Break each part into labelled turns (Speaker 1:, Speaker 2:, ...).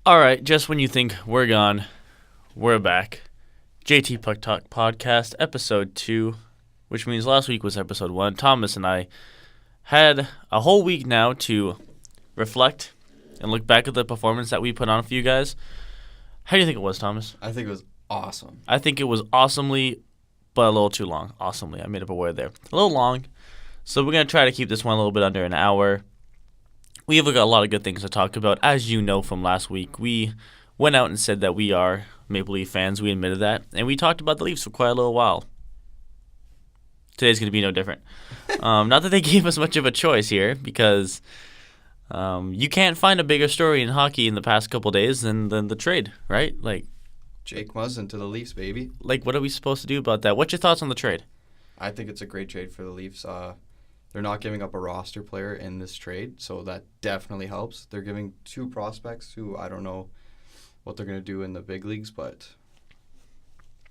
Speaker 1: All right, just when you think we're gone, we're back. JT Puck Talk Podcast, Episode 2, which means last week was Episode 1. Thomas and I had a whole week now to reflect and look back at the performance that we put on for you guys. How do you think it was, Thomas?
Speaker 2: I think it was awesome.
Speaker 1: I think it was awesomely, but a little too long. Awesomely, I made up a word there. A little long, so we're going to try to keep this one a little bit under an hour. We have got a lot of good things to talk about. As you know from last week, we went out and said that we are Maple Leaf fans. We admitted that. And we talked about the Leafs for quite a little while. Today's going to be no different. Not that they gave us much of a choice here, because you can't find a bigger story in hockey in the past couple days than the trade, right?
Speaker 2: Jake Muzzin to the Leafs, baby.
Speaker 1: What are we supposed to do about that? What's your thoughts on the trade?
Speaker 2: I think it's a great trade for the Leafs. They're not giving up a roster player in this trade, so that definitely helps. They're giving two prospects who I don't know what they're going to do in the big leagues, but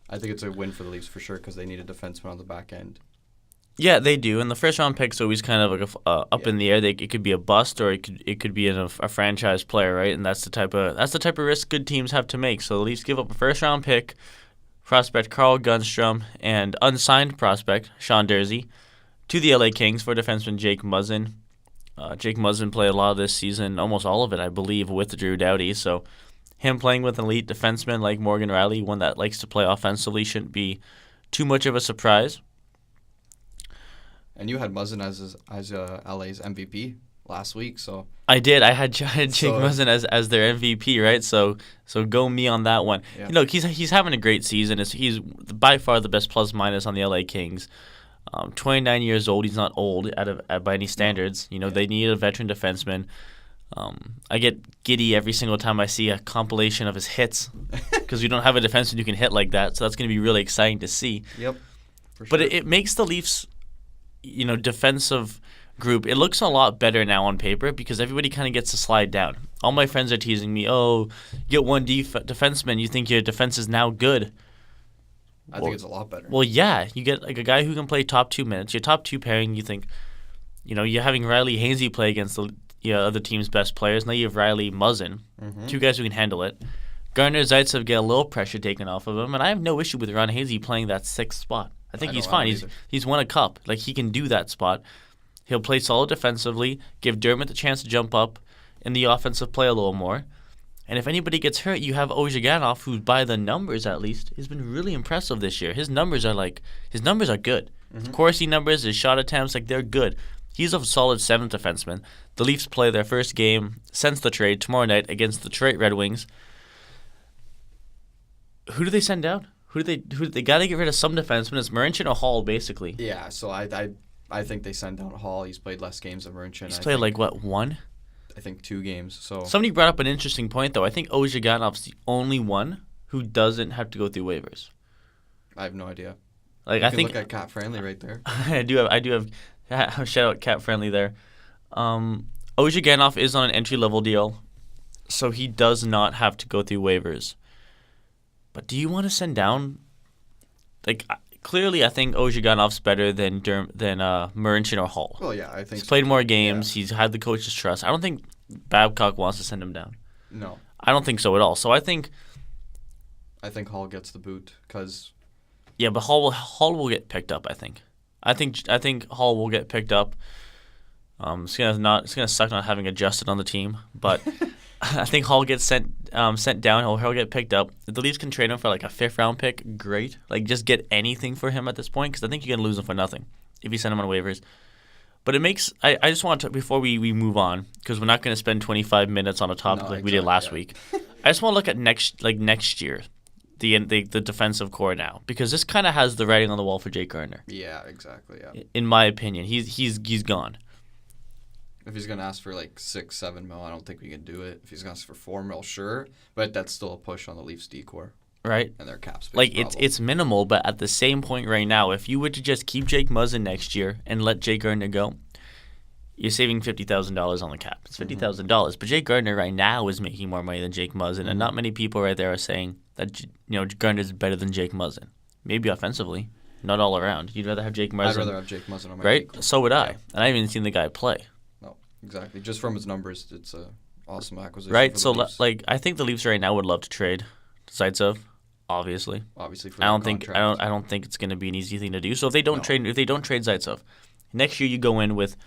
Speaker 2: I think it's a win for the Leafs for sure because they need a defenseman on the back end.
Speaker 1: Yeah, they do, and the first-round pick's always kind of like up in the air. It could be a bust, or it could be a franchise player, right? And that's the type of risk good teams have to make. So the Leafs give up a first-round pick, prospect Carl Gunstrom, and unsigned prospect Sean Durzi to the LA Kings for defenseman Jake Muzzin. Jake Muzzin played a lot of this season, almost all of it, I believe, with Drew Doughty. So him playing with an elite defenseman like Morgan Rielly, one that likes to play offensively, shouldn't be too much of a surprise.
Speaker 2: And you had Muzzin as LA's MVP last week, so
Speaker 1: I did. I had Jake Muzzin as their MVP, right? So go me on that one.
Speaker 2: Yeah.
Speaker 1: You know, he's having a great season. He's by far the best plus minus on the LA Kings. 29 years old. He's not old by any standards. You know, They need a veteran defenseman. I get giddy every single time I see a compilation of his hits because we don't have a defenseman who can hit like that. So that's going to be really exciting to see.
Speaker 2: Yep. For sure.
Speaker 1: But it makes the Leafs, defensive group, it looks a lot better now on paper because everybody kind of gets to slide down. All my friends are teasing me, get one defenseman, you think your defense is now good.
Speaker 2: I think it's a lot better.
Speaker 1: Well, yeah, you get a guy who can play top 2 minutes. Your top 2 pairing, you think, you're having Riley Hainsey play against the other team's best players. Now you have Riley Muzzin, two guys who can handle it. Gardiner, Zaitsev get a little pressure taken off of him, and I have no issue with Ron Hainsey playing that 6th spot. I think he's fine. He's won a cup. He can do that spot. He'll play solid defensively, give Dermott the chance to jump up in the offensive play a little more. And if anybody gets hurt, you have Oleksiak, who by the numbers at least has been really impressive this year. His numbers are good. His Corsi numbers, his shot attempts, they're good. He's a solid 7th defenseman. The Leafs play their first game since the trade tomorrow night against the Detroit Red Wings. Who do they send down? They got to get rid of some defensemen. It's Marincin or Hall, basically.
Speaker 2: Yeah, so I think they send down Hall. He's played less games than Marincin.
Speaker 1: He's played one?
Speaker 2: I think 2 games. So
Speaker 1: somebody brought up an interesting point, though. I think Oleksiak's the only one who doesn't have to go through waivers.
Speaker 2: I have no idea.
Speaker 1: I think
Speaker 2: look at Cap Friendly right there.
Speaker 1: I do have shout out Cap Friendly there. Oleksiak is on an entry level deal, so he does not have to go through waivers. But do you want to send down? Clearly, I think Oleksiak's better than Marincin or Hall.
Speaker 2: Well, yeah, I think
Speaker 1: he's played more games. Yeah. He's had the coach's trust. I don't think Babcock wants to send him down.
Speaker 2: No,
Speaker 1: I don't think so at all. So I think
Speaker 2: Hall gets the boot because.
Speaker 1: Yeah, but Hall will get picked up. I think Hall will get picked up. It's gonna suck not having adjusted on the team, but I think Hall gets sent down. He'll get picked up. If the Leafs can trade him for a 5th-round pick, great. Just get anything for him at this point because I think you're gonna lose him for nothing if you send him on waivers. But it makes I just want to, before we move on, because we're not gonna spend 25 minutes on a topic we did last week. I just want to look at next year. The defensive core now, because this kind of has the writing on the wall for Jake Gardiner.
Speaker 2: Yeah, exactly. Yeah.
Speaker 1: In my opinion, he's gone.
Speaker 2: If he's gonna ask for $6-7 mil, I don't think we can do it. If he's gonna ask for $4 mil, sure, but that's still a push on the Leafs D-core,
Speaker 1: right?
Speaker 2: And their cap space.
Speaker 1: It's minimal, but at the same point right now, if you were to just keep Jake Muzzin next year and let Jake Gardiner go, you're saving $50,000 on the cap. It's $50,000, but Jake Gardiner right now is making more money than Jake Muzzin, and not many people right there are saying that Gardiner is better than Jake Muzzin. Maybe offensively, not all around. You'd rather have Jake Muzzin.
Speaker 2: I'd rather have Jake Muzzin on my
Speaker 1: right?
Speaker 2: team.
Speaker 1: So would I, and I haven't even seen the guy play.
Speaker 2: No, exactly. Just from his numbers, it's a awesome acquisition.
Speaker 1: Right?
Speaker 2: For the
Speaker 1: So,
Speaker 2: Leafs.
Speaker 1: I think the Leafs right now would love to trade Zaitsev, obviously.
Speaker 2: Obviously, for
Speaker 1: I
Speaker 2: the
Speaker 1: don't think
Speaker 2: contract.
Speaker 1: I don't think it's going to be an easy thing to do. So if they don't
Speaker 2: No.
Speaker 1: trade Zaitsev, next year you go in with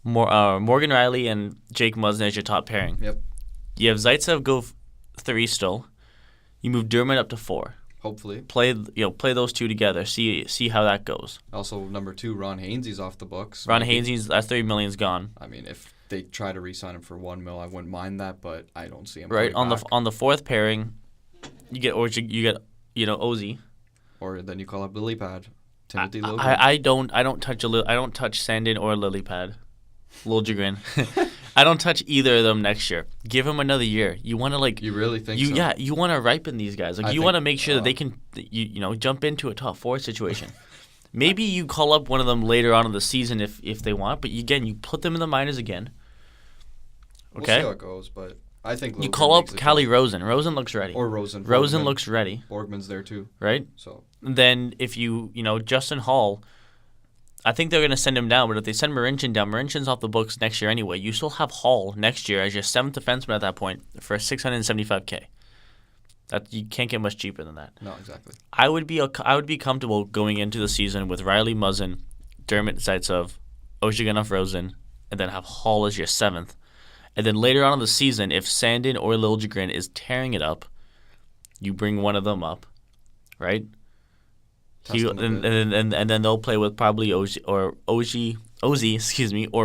Speaker 1: Morgan Riley and Jake Muzzin as your top pairing.
Speaker 2: Yep.
Speaker 1: You have Zaitsev go 3 still. You move Dermott up to 4.
Speaker 2: Hopefully.
Speaker 1: Play those two together. See how that goes.
Speaker 2: Also, number 2, Ron Hainsey's off the books.
Speaker 1: Ron
Speaker 2: Maybe.
Speaker 1: Hainsey's that $3 million's gone.
Speaker 2: I mean, if they try to re-sign him for $1 million, I wouldn't mind that, but I don't see him.
Speaker 1: Right
Speaker 2: coming back.
Speaker 1: on the 4th pairing, you get Ozzy.
Speaker 2: Or then you call up Lily Pad, Timothy Logan.
Speaker 1: I don't touch Sandin or Lilypad. Liljegren. I don't touch either of them next year. Give them another year. You want to
Speaker 2: You really think so?
Speaker 1: Yeah, you want to ripen these guys. You want to make sure that they can jump into a top 4 situation. Maybe you call up one of them later on in the season if they want, but you put them in the minors again. Okay.
Speaker 2: We'll see how it goes, but I think
Speaker 1: you
Speaker 2: Logan
Speaker 1: call up
Speaker 2: makes it
Speaker 1: Callie Rosen. Rosen looks ready.
Speaker 2: or Rosen.
Speaker 1: Rosen looks ready,
Speaker 2: Borgman's there too.
Speaker 1: right?
Speaker 2: So
Speaker 1: Then if Justin Hall, I think they're going to send him down, but if they send Marincin down, Marinchin's off the books next year anyway. You still have Hall next year as your 7th defenseman at that point for $675K. That you can't get much cheaper than that.
Speaker 2: no, exactly.
Speaker 1: I would be comfortable going into the season with Riley Muzzin, Dermott Zaitsev, Ozhiganov Rosen, and then have Hall as your 7th. And then later on in the season, if Sandin or Liljegren is tearing it up, you bring one of them up, right? And then they'll play with probably Ozzy, or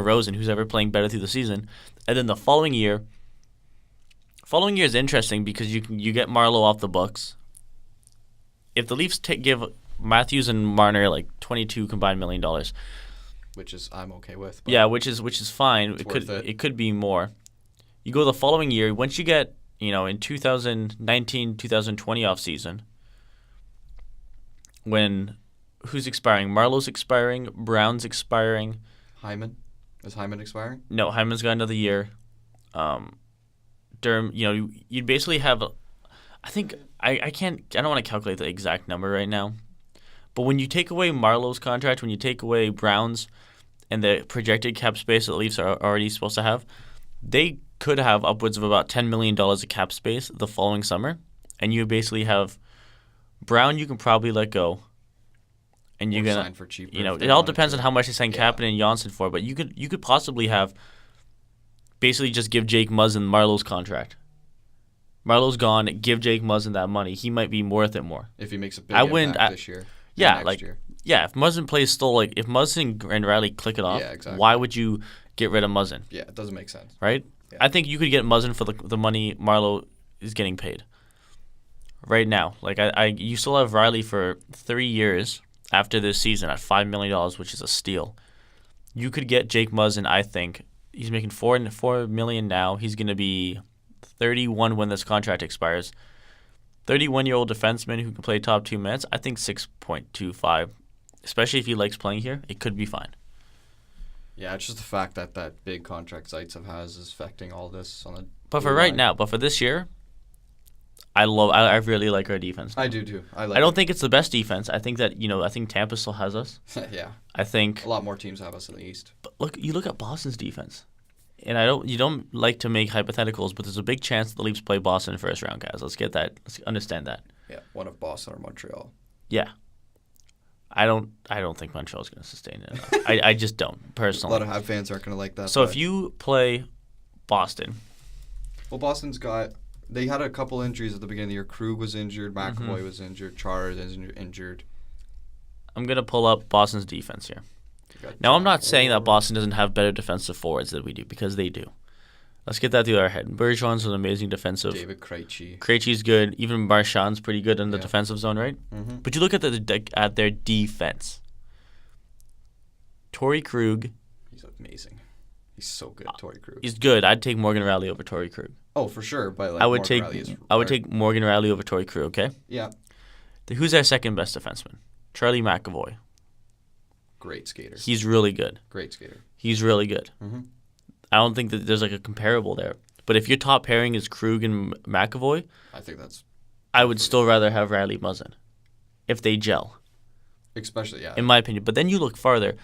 Speaker 1: Rosen, who's ever playing better through the season. And then the following year is interesting because you get Marleau off the books. If the Leafs give Matthews and Marner like $22 combined million,
Speaker 2: Which is I'm okay with. But
Speaker 1: yeah, which is fine. It could be more. You go the following year once you get in 2019-2020 offseason. When who's expiring? Marlowe's expiring. Brown's expiring.
Speaker 2: Hyman? Is Hyman expiring?
Speaker 1: No, Hyman's got another year. You'd basically have. I think I can't. I don't want to calculate the exact number right now, but when you take away Marlowe's contract, when you take away Brown's, and the projected cap space that the Leafs are already supposed to have, they could have upwards of about $10 million of cap space the following summer, and you basically have. Brown, you can probably let go, and you're gonna
Speaker 2: sign for cheaper.
Speaker 1: it all depends on how much they sign Kapanen and Janssen for. But you could possibly have basically just give Jake Muzzin Marlowe's contract. Marlowe's gone. Give Jake Muzzin that money. He might be worth it more.
Speaker 2: If he makes a big impact this year.
Speaker 1: Yeah,
Speaker 2: next year.
Speaker 1: Yeah. If Muzzin plays still if Muzzin and Riley click it off,
Speaker 2: exactly.
Speaker 1: Why would you get rid of Muzzin?
Speaker 2: Yeah, it doesn't make sense.
Speaker 1: Right.
Speaker 2: Yeah.
Speaker 1: I think you could get Muzzin for the money Marlowe is getting paid. Right now, you still have Riley for 3 years after this season at $5 million, which is a steal. You could get Jake Muzzin. I think he's making $4 million now. He's going to be 31 when this contract expires. 31-year-old defenseman who can play top 2 minutes. I think 6.25, especially if he likes playing here, it could be fine.
Speaker 2: Yeah, it's just the fact that big contract Zaitsev has is affecting all this on the.
Speaker 1: But for right now, for this year. I really like our defense.
Speaker 2: I do too. I
Speaker 1: don't think it's the best defense. I think that I think Tampa still has us.
Speaker 2: Yeah.
Speaker 1: I think
Speaker 2: a lot more teams have us in the East.
Speaker 1: But you look at Boston's defense, and you don't like to make hypotheticals, but there's a big chance that the Leafs play Boston first round, guys. Let's understand that.
Speaker 2: Yeah, one of Boston or Montreal.
Speaker 1: Yeah. I don't think Montreal's going to sustain it enough. I just don't personally.
Speaker 2: A lot of Habs fans aren't going to like that.
Speaker 1: So if you play Boston,
Speaker 2: well, Boston's got. They had a couple injuries at the beginning of the year. Krug was injured. McAvoy was injured. Chara is injured.
Speaker 1: I'm going to pull up Boston's defense here. Now, I'm not saying that Boston doesn't have better defensive forwards than we do, because they do. Let's get that through our head. Bergeron's an amazing defensive.
Speaker 2: David Krejci.
Speaker 1: Krejci's good. Even Marchand's pretty good in the defensive zone, right?
Speaker 2: Mm-hmm.
Speaker 1: But you look at at their defense. Torrey Krug.
Speaker 2: He's amazing. He's so good, Torrey Krug.
Speaker 1: He's good. I'd take Morgan Riley over Torrey Krug.
Speaker 2: Oh, for sure. But
Speaker 1: I would take Morgan Riley over Torrey Krug. Okay.
Speaker 2: Yeah.
Speaker 1: Who's our second best defenseman? Charlie McAvoy.
Speaker 2: Great skater.
Speaker 1: He's really good.
Speaker 2: Great skater.
Speaker 1: He's really good.
Speaker 2: Mm-hmm.
Speaker 1: I don't think that there's a comparable there. But if your top pairing is Krug and McAvoy,
Speaker 2: I think that's.
Speaker 1: I would still rather have Riley Muzzin if they gel.
Speaker 2: Especially, yeah.
Speaker 1: In my opinion. But then you look farther.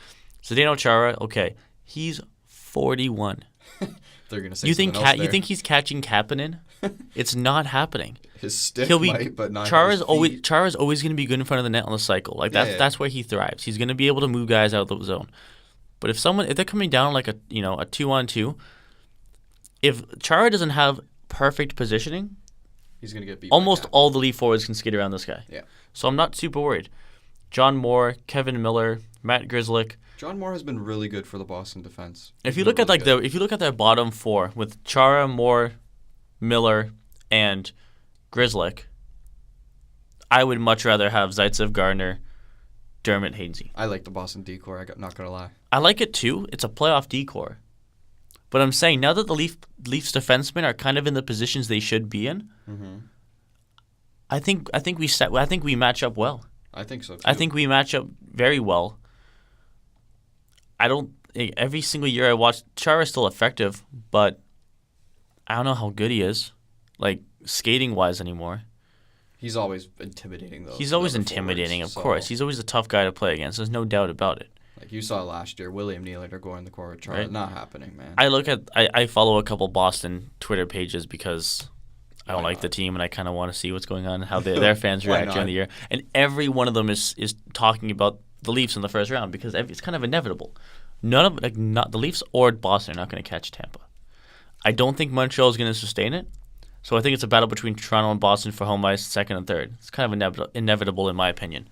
Speaker 1: Zdeno Chara, okay, he's 41.
Speaker 2: they're going to say
Speaker 1: You
Speaker 2: something
Speaker 1: think
Speaker 2: else there.
Speaker 1: you think he's catching Kapanen? It's not happening.
Speaker 2: His stick
Speaker 1: He'll be
Speaker 2: might, but not
Speaker 1: Chara's
Speaker 2: his
Speaker 1: always
Speaker 2: feet.
Speaker 1: Chara's always going to be good in front of the net on the cycle. Like that's where he thrives. He's going to be able to move guys out of the zone. But if they're coming down like a 2-on-2, if Chara doesn't have perfect positioning,
Speaker 2: He's going to get beat.
Speaker 1: almost all the Leaf forwards can skid around this guy.
Speaker 2: Yeah.
Speaker 1: So I'm not super worried. John Moore, Kevin Miller, Matt Grzelcyk.
Speaker 2: John Moore has been really good for the Boston defense.
Speaker 1: If you look at if you look at their bottom four with Chara, Moore, Miller, and Grzelcyk, I would much rather have Zaitsev, Gardiner, Dermott, Hainsey.
Speaker 2: I like the Boston decor. Not gonna lie.
Speaker 1: I like it too. It's a playoff decor. But I'm saying now that the Leafs defensemen are kind of in the positions they should be in, I think we match up well.
Speaker 2: I think so too.
Speaker 1: I think we match up very well. Every single year I watch, Chara's still effective, but I don't know how good he is, like skating wise anymore.
Speaker 2: He's always intimidating though.
Speaker 1: He's always intimidating, of course. He's always a tough guy to play against. There's no doubt about it.
Speaker 2: Like you saw last year, William Nylander going in the corner with Chara.
Speaker 1: Right.
Speaker 2: Not happening, man.
Speaker 1: I follow a couple Boston Twitter pages because I don't like the team and I kind of want to see what's going on and how their fans react during the year. And every one of them is talking about the Leafs in the first round because it's kind of inevitable. The Leafs or Boston are not going to catch Tampa. I don't think Montreal is going to sustain it. So I think it's a battle between Toronto and Boston for home ice, second and third. It's kind of inevitable in my opinion.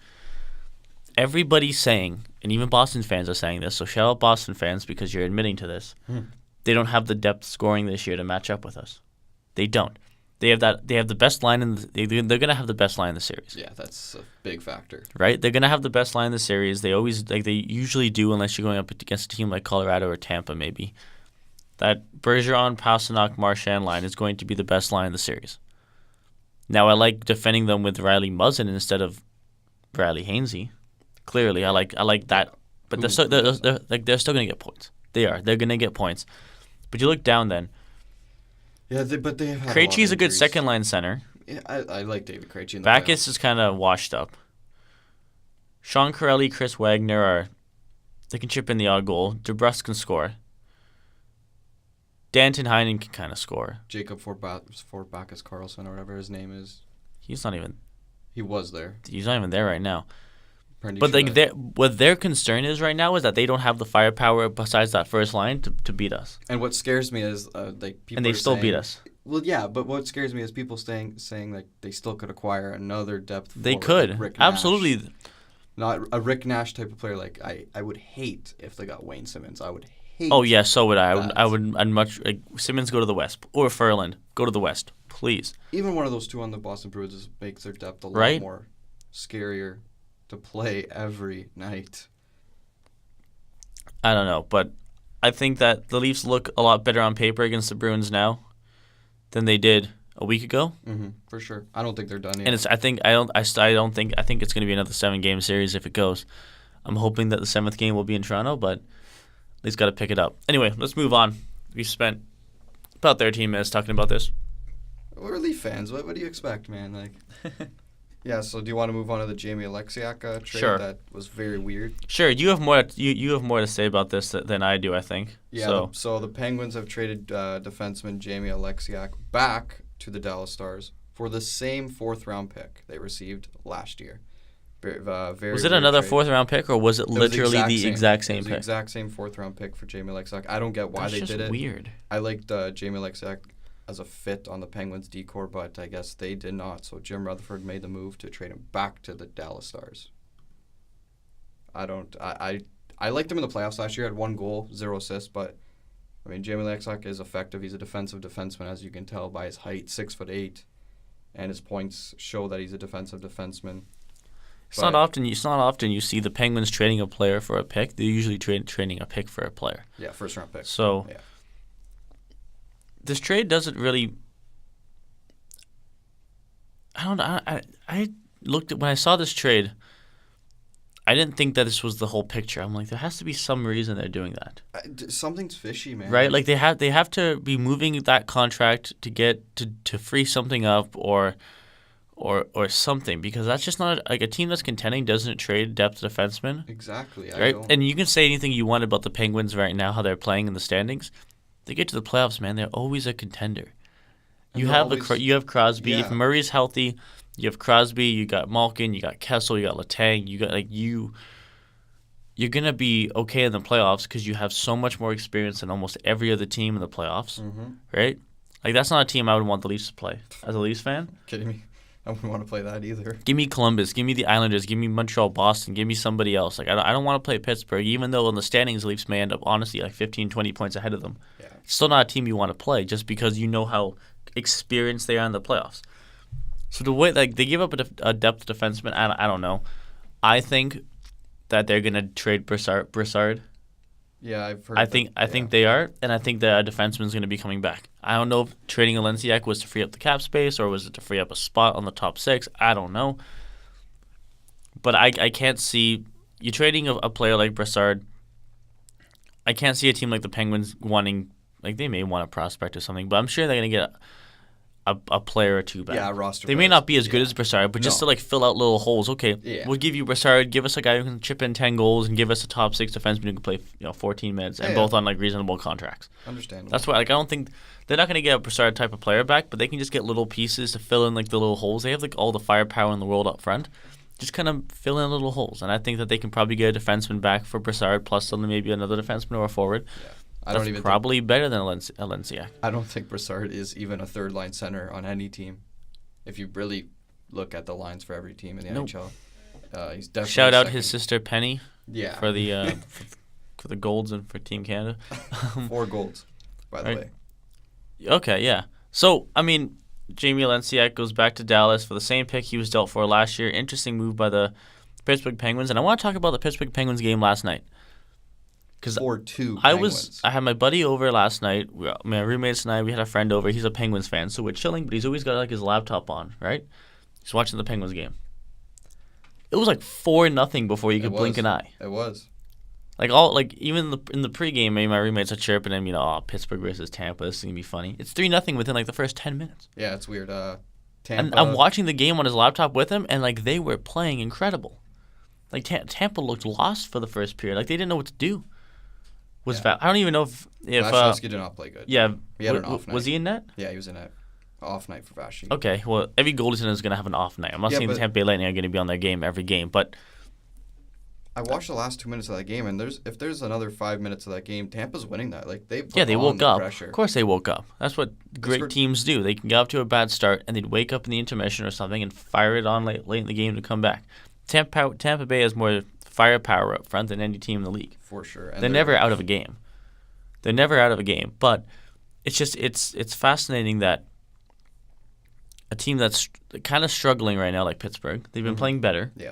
Speaker 1: Everybody's saying, and even Boston fans are saying this, so shout out Boston fans because you're admitting to this. They don't have the depth scoring this year to match up with us. They don't. They have the best line they're going to have the best line in the series.
Speaker 2: Yeah, that's a big factor.
Speaker 1: Right? They're going to have the best line in the series. They usually do unless you're going up against a team like Colorado or Tampa maybe. That Bergeron, Pasternak, Marchand line is going to be the best line in the series. Now I like defending them with Riley Muzzin instead of Riley Hainsey. Clearly, I like that, but they're still going to get points. They are. They're going to get points. But you look down then.
Speaker 2: Yeah, but they have had
Speaker 1: Krejci's a good
Speaker 2: injuries.
Speaker 1: second line center.
Speaker 2: Yeah, I like David Krejci in the
Speaker 1: Backus
Speaker 2: playoffs.
Speaker 1: is kind of washed up. Sean Corelli, Chris Wagner they can chip in the odd goal. DeBrus can score. Danton Heinen can kind of score.
Speaker 2: Jacob Backus Carlson or whatever his name is.
Speaker 1: He's not even there right now. But what their concern is right now is that they don't have the firepower besides that first line to beat us.
Speaker 2: And what scares me is people.
Speaker 1: And they still beat us.
Speaker 2: Well, yeah, but what scares me is people saying like they still could acquire another depth.
Speaker 1: They
Speaker 2: forward,
Speaker 1: could
Speaker 2: like Rick Nash.
Speaker 1: absolutely.
Speaker 2: Not a Rick Nash type of player. Like I would hate if they got Wayne Simmons. I would hate.
Speaker 1: Oh yeah, so would I.
Speaker 2: that.
Speaker 1: I'd much Simmons go to the West or Ferland go to the West, please.
Speaker 2: Even one of those two on the Boston Bruins makes their depth a lot
Speaker 1: Right?
Speaker 2: more scarier to play every night.
Speaker 1: I don't know, but I think that the Leafs look a lot better on paper against the Bruins now than they did a week ago.
Speaker 2: Mm-hmm, for sure. I don't think they're done yet.
Speaker 1: And I think it's going to be another 7-game series if it goes. I'm hoping that the 7th game will be in Toronto, but at least got to pick it up. Anyway, let's move on. We've spent about 13 minutes talking about this.
Speaker 2: We're Leaf fans. What do you expect, man? Like, yeah. So, do you want to move on to the Jamie Oleksiak trade?
Speaker 1: Sure.
Speaker 2: That was very weird.
Speaker 1: Sure. You have more. You have more to say about this than I do, I think.
Speaker 2: Yeah. So the Penguins have traded defenseman Jamie Oleksiak back to the Dallas Stars for the same 4th-round pick they received last year. Very
Speaker 1: was it another
Speaker 2: trade.
Speaker 1: 4th-round pick, or was it literally the exact same pick?
Speaker 2: The exact same 4th-round pick for Jamie Oleksiak. I don't get why they did it.
Speaker 1: That's just weird.
Speaker 2: I liked Jamie Oleksiak as a fit on the Penguins decor, but I guess they did not. So Jim Rutherford made the move to trade him back to the Dallas Stars. I liked him in the playoffs last year. Had 1 goal, 0 assists, but I mean Jamie Oleksiak is effective. He's a defensive defenseman, as you can tell by his height, 6'8", and his points show that he's a defensive defenseman.
Speaker 1: It's not often you see the Penguins trading a player for a pick. They're usually trading a pick for a player.
Speaker 2: Yeah, 1st-round pick.
Speaker 1: So
Speaker 2: yeah.
Speaker 1: This trade doesn't really. I don't know. I looked at when I saw this trade. I didn't think that this was the whole picture. I'm like, there has to be some reason they're doing that.
Speaker 2: Something's fishy, man.
Speaker 1: Right? Like they have to be moving that contract to get to free something up or something, because that's just not like a team that's contending doesn't trade depth defensemen.
Speaker 2: Exactly.
Speaker 1: Right? And you can say anything you want about the Penguins right now, how they're playing in the standings. they get to the playoffs, man. They're always a contender.
Speaker 2: And
Speaker 1: You
Speaker 2: they're
Speaker 1: have
Speaker 2: always-
Speaker 1: you have Crosby.
Speaker 2: Yeah.
Speaker 1: If Murray's healthy, you have Crosby. You got Malkin. You got Kessel. You got Letang. You got You're gonna be okay in the playoffs because you have so much more experience than almost every other team in the playoffs, right? Like that's not a team I would want the Leafs to play as a Leafs fan.
Speaker 2: Kidding me? I wouldn't want to play that either.
Speaker 1: Give me Columbus. Give me the Islanders. Give me Montreal, Boston. Give me somebody else. Like I don't want to play Pittsburgh, even though in the standings the Leafs may end up honestly like 15, 20 points ahead of them.
Speaker 2: Yeah.
Speaker 1: It's still not a team you want to play just because you know how experienced they are in the playoffs. So the way like they give up a depth defenseman, I don't know. I think that they're gonna trade Brassard.
Speaker 2: Yeah, I've heard.
Speaker 1: I think they are, and I think that a defenseman's going to be coming back. I don't know if trading Oleksiak was to free up the cap space or was it to free up a spot on the top 6. I don't know, but I can't see you trading a player like Brassard. I can't see a team like the Penguins wanting like they may want a prospect or something, but I'm sure they're going to get a player or two back.
Speaker 2: Yeah, a roster.
Speaker 1: They may not be as good as Brassard, but just to like fill out little holes. Okay, we'll give you Brassard. Give us a guy who can chip in 10 goals and give us a top 6 defenseman who can play 14 minutes and both on like reasonable contracts.
Speaker 2: Understandable.
Speaker 1: That's why like I don't think they're not going to get a Brassard type of player back, but they can just get little pieces to fill in like the little holes. They have like all the firepower in the world up front. Just kind of fill in little holes, and I think that they can probably get a defenseman back for Brassard plus maybe another defenseman or a forward.
Speaker 2: Yeah. That's
Speaker 1: probably better than Oleksiak.
Speaker 2: I don't think Brassard is even a third line center on any team. If you really look at the lines for every team in the NHL, he's definitely
Speaker 1: shout out
Speaker 2: second.
Speaker 1: his sister Penny.
Speaker 2: Yeah.
Speaker 1: For the for the golds and for Team Canada.
Speaker 2: 4 golds, by the way.
Speaker 1: Okay, yeah. So I mean, Jamie Oleksiak goes back to Dallas for the same pick he was dealt for last year. Interesting move by the Pittsburgh Penguins, and I want to talk about the Pittsburgh Penguins game last night. Because I had my buddy over last night. My roommates and I, we had a friend over. He's a Penguins fan, so we're chilling. But he's always got like his laptop on, right? He's watching the Penguins game. It was like 4-0 before you could blink an eye.
Speaker 2: It was.
Speaker 1: Even in the pregame, maybe my roommates are chirping him. Pittsburgh versus Tampa. This is gonna be funny. It's 3-0 within like the first 10 minutes.
Speaker 2: Yeah, it's weird. Tampa.
Speaker 1: And I'm watching the game on his laptop with him, and like they were playing incredible. Like Tampa looked lost for the first period. Like they didn't know what to do. I don't even know if
Speaker 2: Vasilevsky did not play good.
Speaker 1: Yeah,
Speaker 2: he had an off night.
Speaker 1: Was he in net?
Speaker 2: Yeah, he was in net. Off night for Vasilevsky.
Speaker 1: Okay, well, every goaltender is going to have an off night. I'm not saying the Tampa Bay Lightning are going to be on their game every game, but
Speaker 2: I watched the last 2 minutes of that game, and if there's another 5 minutes of that game, Tampa's winning that. Like they
Speaker 1: woke up.
Speaker 2: Pressure.
Speaker 1: Of course, they woke up. That's what great teams do. They can get up to a bad start, and they'd wake up in the intermission or something and fire it on late in the game to come back. Tampa Bay has more firepower up front than any team in the league.
Speaker 2: For sure. And
Speaker 1: they're never out of a game. They're never out of a game, but it's just it's fascinating that a team that's kind of struggling right now, like Pittsburgh, they've been playing better.
Speaker 2: Yeah.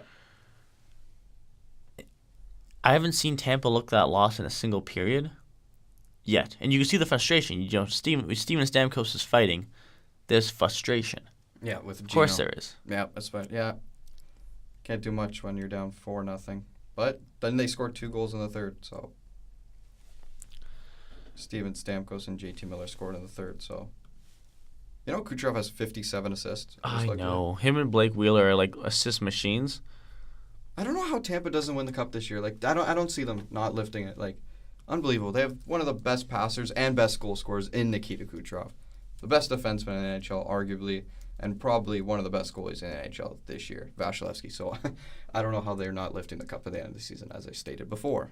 Speaker 1: I haven't seen Tampa look that lost in a single period yet, and you can see the frustration. Steven Stamkos is fighting. There's frustration.
Speaker 2: Yeah, with Gino.
Speaker 1: Of course there is.
Speaker 2: Yeah, that's fine. Yeah, can't do much when you're down 4-0. But then they scored 2 goals in the third, so. Steven Stamkos and JT Miller scored in the third, so. Kucherov has 57 assists.
Speaker 1: I know. Him and Blake Wheeler are like assist machines.
Speaker 2: I don't know how Tampa doesn't win the cup this year. Like I don't see them not lifting it. Like unbelievable. They have one of the best passers and best goal scorers in Nikita Kucherov. The best defenseman in the NHL, arguably, and probably one of the best goalies in the NHL this year, Vasilevsky. So I don't know how they're not lifting the cup at the end of the season, as I stated before.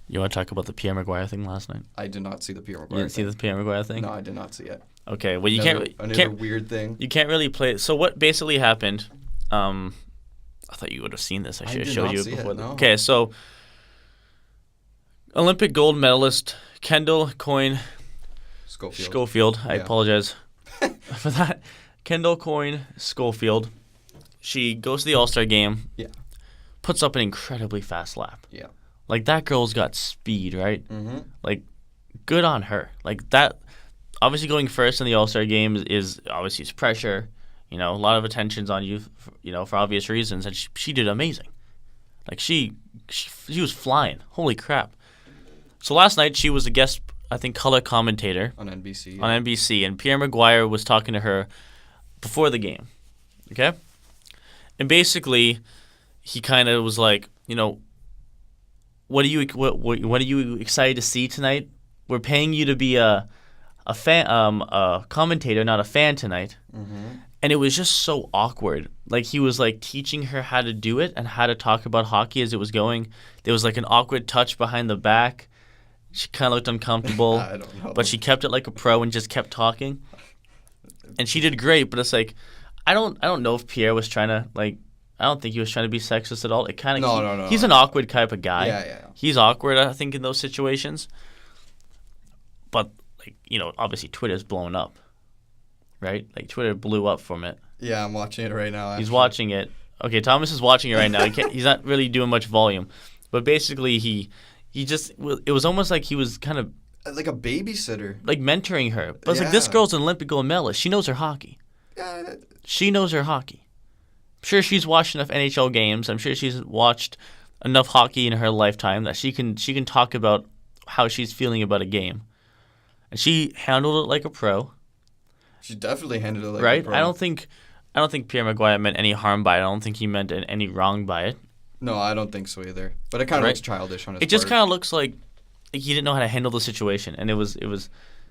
Speaker 1: You want to talk about the Pierre Maguire thing last night?
Speaker 2: I did not see the Pierre Maguire
Speaker 1: You didn't see the Pierre Maguire thing?
Speaker 2: No, I did not see it.
Speaker 1: Okay, well,
Speaker 2: Another weird thing.
Speaker 1: You can't really play. So what basically happened, I thought you would have seen this. I should have showed you before.
Speaker 2: No.
Speaker 1: Okay, so Olympic gold medalist Kendall Scofield. I apologize for that. Kendall Scofield. She goes to the All-Star game.
Speaker 2: Yeah.
Speaker 1: Puts up an incredibly fast lap.
Speaker 2: Yeah.
Speaker 1: Like, that girl's got speed, right?
Speaker 2: Mm-hmm.
Speaker 1: Like, good on her. Like, that, obviously going first in the All-Star game is obviously it's pressure. A lot of attention's on you, for obvious reasons. And she did amazing. Like, she was flying. Holy crap. So last night, she was a guest, I think, color commentator.
Speaker 2: On NBC.
Speaker 1: Yeah. On NBC. And Pierre Maguire was talking to her before the game. Okay? And basically, he kind of was like, what are you excited to see tonight? We're paying you to be a fan, a commentator, not a fan tonight. And it was just so awkward. Like, he was like teaching her how to do it and how to talk about hockey as it was going. There was like an awkward touch behind the back. She kind of looked uncomfortable.
Speaker 2: I don't know.
Speaker 1: But she kept it like a pro and just kept talking. And she did great, but it's like, I don't know if Pierre was trying to, like, I don't think he was trying to be sexist at all. It kind of
Speaker 2: No.
Speaker 1: He's an awkward type of guy.
Speaker 2: Yeah.
Speaker 1: He's awkward, I think, in those situations. But, like, obviously Twitter's blown up. Right? Like, Twitter blew up from it.
Speaker 2: Yeah, I'm watching it right now. Actually.
Speaker 1: He's watching it. Okay, Thomas is watching it right now. He's not really doing much volume. But basically, he just, it was almost like he was kind of
Speaker 2: like a babysitter.
Speaker 1: Like mentoring her. But it's like, this girl's an Olympic gold medalist. She knows her hockey.
Speaker 2: Yeah.
Speaker 1: She knows her hockey. I'm sure she's watched enough NHL games. I'm sure she's watched enough hockey in her lifetime that she can talk about how she's feeling about a game. And she handled it like a pro.
Speaker 2: She definitely handled it like
Speaker 1: right?
Speaker 2: a pro.
Speaker 1: I don't think Pierre McGuire meant any harm by it. I don't think he meant any wrong by it.
Speaker 2: No, I don't think so either. But it kind of looks childish on his part.
Speaker 1: It just kind of looks like he didn't know how to handle the situation, and it was.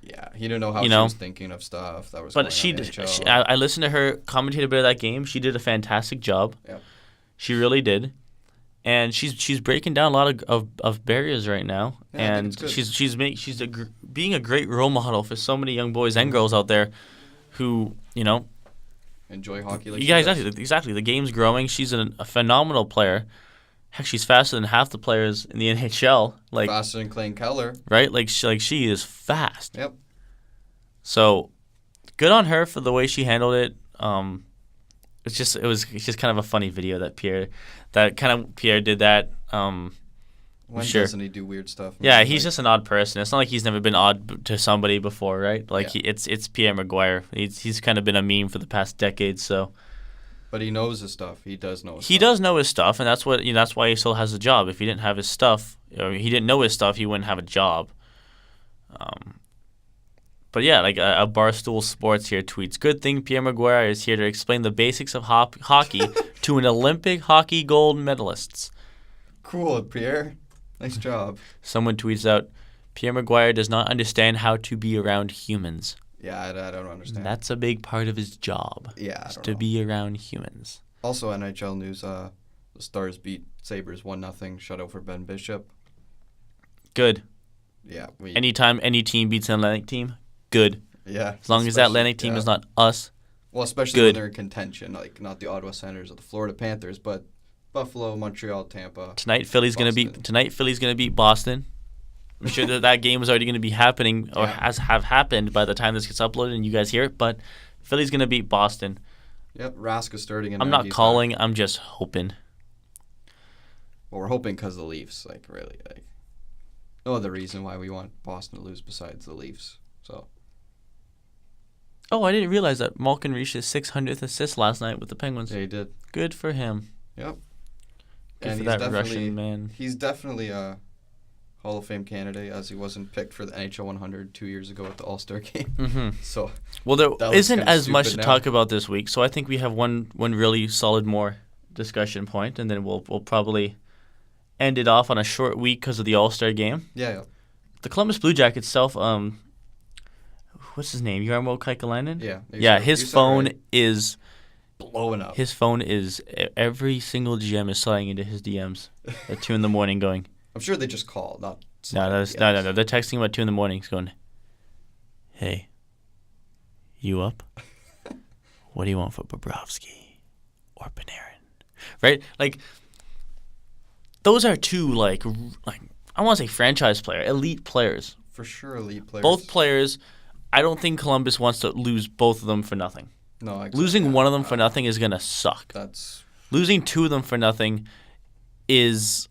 Speaker 2: Yeah, he didn't know how she was thinking of stuff that was.
Speaker 1: But I listened to her commentate a bit of that game. She did a fantastic job.
Speaker 2: Yep.
Speaker 1: She really did, and she's breaking down a lot of barriers right now, and she's being a great role model for so many young boys and girls out there, who
Speaker 2: enjoy hockey. Like
Speaker 1: exactly. The game's growing. She's a phenomenal player. Heck, she's faster than half the players in the NHL. Like
Speaker 2: faster than Clayton Keller,
Speaker 1: right? Like she is fast.
Speaker 2: Yep.
Speaker 1: So, good on her for the way she handled it. It's just kind of a funny video that Pierre did that.
Speaker 2: When doesn't he do weird stuff?
Speaker 1: Yeah, he's just an odd person. It's not like he's never been odd to somebody before, right? Like it's Pierre McGuire. He's kind of been a meme for the past decade. So.
Speaker 2: But he knows his stuff. He does know his stuff.
Speaker 1: He does know his stuff, and that's why he still has a job. If he didn't have his stuff, or he didn't know his stuff, he wouldn't have a job. But yeah, like a Barstool Sports here tweets, "Good thing Pierre McGuire is here to explain the basics of hockey to an Olympic hockey gold medalists."
Speaker 2: Cool, Pierre. Nice job.
Speaker 1: Someone tweets out, "Pierre McGuire does not understand how to be around humans."
Speaker 2: Yeah, I don't understand.
Speaker 1: That's a big part of his job.
Speaker 2: Yeah,
Speaker 1: to be around humans.
Speaker 2: Also, NHL news: the Stars beat Sabres 1-0 shutout for Ben Bishop.
Speaker 1: Good.
Speaker 2: Yeah.
Speaker 1: Anytime any team beats an Atlantic team, good.
Speaker 2: Yeah.
Speaker 1: As long as that Atlantic team is not us.
Speaker 2: Well, especially when they're in contention, like not the Ottawa Senators or the Florida Panthers, but Buffalo, Montreal, Tampa.
Speaker 1: Tonight, Philly's gonna beat Boston. I'm sure that game is already going to be happening or have happened by the time this gets uploaded and you guys hear it. But Philly's going to beat Boston.
Speaker 2: Yep, Rask is starting.
Speaker 1: I'm not calling. I'm just hoping.
Speaker 2: Well, we're hoping because the Leafs, really, no other reason why we want Boston to lose besides the Leafs. So.
Speaker 1: Oh, I didn't realize that Malkin reached his 600th assist last night with the Penguins.
Speaker 2: Yeah, he did.
Speaker 1: Good for him.
Speaker 2: Yep.
Speaker 1: Good for that Russian man.
Speaker 2: He's definitely a Hall of Fame candidate, as he wasn't picked for the NHL 100 2 years ago at the All-Star game.
Speaker 1: Mm-hmm.
Speaker 2: So,
Speaker 1: well, there isn't as much to talk about this week, so I think we have one really solid more discussion point, and then we'll probably end it off on a short week because of the All-Star game.
Speaker 2: Yeah.
Speaker 1: The Columbus Blue Jackets itself, what's his name? Jarmo Kekalainen?
Speaker 2: Yeah.
Speaker 1: Yeah, his phone is
Speaker 2: blowing up.
Speaker 1: His phone is, every single GM is sliding into his DMs at 2 a.m. going,
Speaker 2: I'm sure they just call, not.
Speaker 1: No. They're texting him at 2 a.m. going, "Hey, you up? What do you want for Bobrovsky or Panarin?" Right? Like, those are two like I want to say franchise player, elite players.
Speaker 2: For sure, elite players.
Speaker 1: Both players. I don't think Columbus wants to lose both of them for nothing.
Speaker 2: No, exactly.
Speaker 1: Losing one of them for nothing is gonna suck. Losing two of them for nothing is